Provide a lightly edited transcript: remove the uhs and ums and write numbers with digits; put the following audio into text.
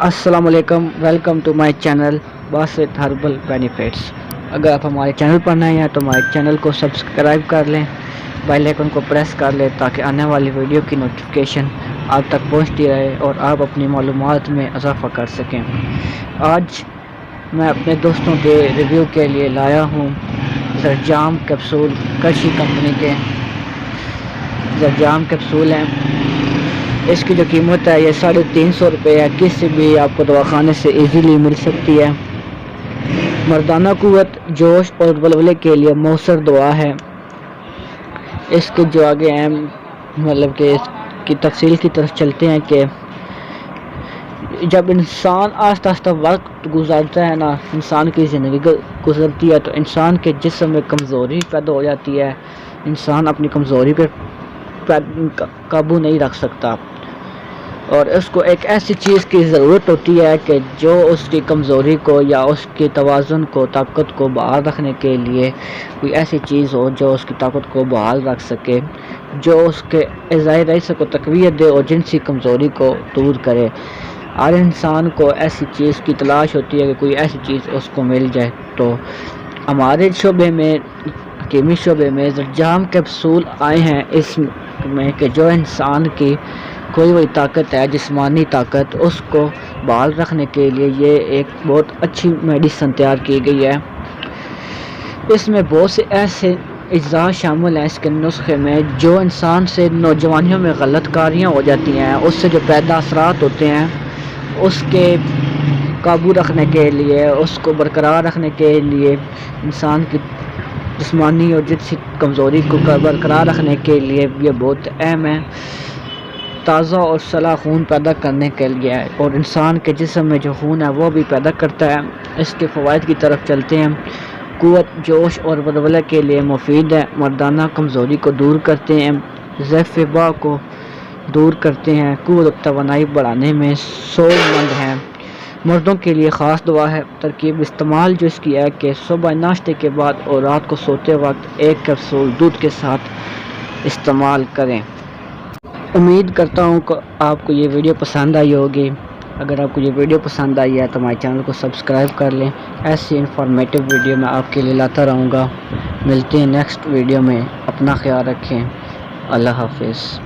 السلام علیکم، welcome to my channel Basit herbal benefits. اگر آپ ہمارے چینل پر نئے ہیں تو ہمارے چینل کو سبسکرائب کر لیں، بیل آئیکن کو پریس کر لیں تاکہ آنے والی ویڈیو کی نوٹیفیکیشن آپ تک پہنچتی رہے اور آپ اپنی معلومات میں اضافہ کر سکیں۔ آج میں اپنے دوستوں کے ریویو کے لیے لایا ہوں زرجام کیپسول، کرشی کمپنی کے زرجام کیپسول ہیں۔ اس کی جو قیمت ہے یہ 350 روپے ہے، کسی بھی آپ کو دواخانے سے ایزیلی مل سکتی ہے۔ مردانہ قوت، جوش اور ولولے کے لیے مؤثر دوا ہے۔ اس کے جو آگے ہیں مطلب کہ اس کی تفصیل کی طرف چلتے ہیں کہ جب انسان آہستہ آہستہ وقت گزارتا ہے نا، انسان کی زندگی گزرتی ہے تو انسان کے جسم میں کمزوری پیدا ہو جاتی ہے۔ انسان اپنی کمزوری پہ قابو نہیں رکھ سکتا اور اس کو ایک ایسی چیز کی ضرورت ہوتی ہے کہ جو اس کی کمزوری کو یا اس کے توازن کو، طاقت کو بحال رکھنے کے لیے کوئی ایسی چیز ہو جو اس کی طاقت کو بحال رکھ سکے، جو اس کے اعضائے رئیس کو تقویت دے اور جنسی کمزوری کو دور کرے۔ ہر انسان کو ایسی چیز کی تلاش ہوتی ہے کہ کوئی ایسی چیز اس کو مل جائے، تو ہمارے شعبے میں، حکیمی شعبے میں زرجام کیپسول آئے ہیں اس میں کہ جو انسان کی کوئی وہی طاقت ہے، جسمانی طاقت، اس کو بحال رکھنے کے لیے یہ ایک بہت اچھی میڈیسن تیار کی گئی ہے۔ اس میں بہت سے ایسے اجزاء شامل ہیں اس کے نسخے میں جو انسان سے نوجوانیوں میں غلط کاریاں ہو جاتی ہیں، اس سے جو پیدا اثرات ہوتے ہیں اس کے قابو رکھنے کے لیے، اس کو برقرار رکھنے کے لیے، انسان کی جسمانی اور جنسی کمزوری کو برقرار رکھنے کے لیے یہ بہت اہم ہے۔ تازہ اور صلاح خون پیدا کرنے کے لیے اور انسان کے جسم میں جو خون ہے وہ بھی پیدا کرتا ہے۔ اس کے فوائد کی طرف چلتے ہیں۔ قوت، جوش اور ولولے کے لیے مفید ہے۔ مردانہ کمزوری کو دور کرتے ہیں، ضعف باں کو دور کرتے ہیں، قوت و توانائی بڑھانے میں سود مند ہیں۔ مردوں کے لیے خاص دوا ہے۔ ترکیب استعمال جو اس کی ہے کہ صبح ناشتے کے بعد اور رات کو سوتے وقت ایک کیپسول دودھ کے ساتھ استعمال کریں۔ امید کرتا ہوں کہ آپ کو یہ ویڈیو پسند آئی ہوگی۔ اگر آپ کو یہ ویڈیو پسند آئی ہے تو ہمارے چینل کو سبسکرائب کر لیں۔ ایسی انفارمیٹیو ویڈیو میں آپ کے لیے لاتا رہوں گا۔ ملتے ہیں نیکسٹ ویڈیو میں، اپنا خیال رکھیں۔ اللہ حافظ۔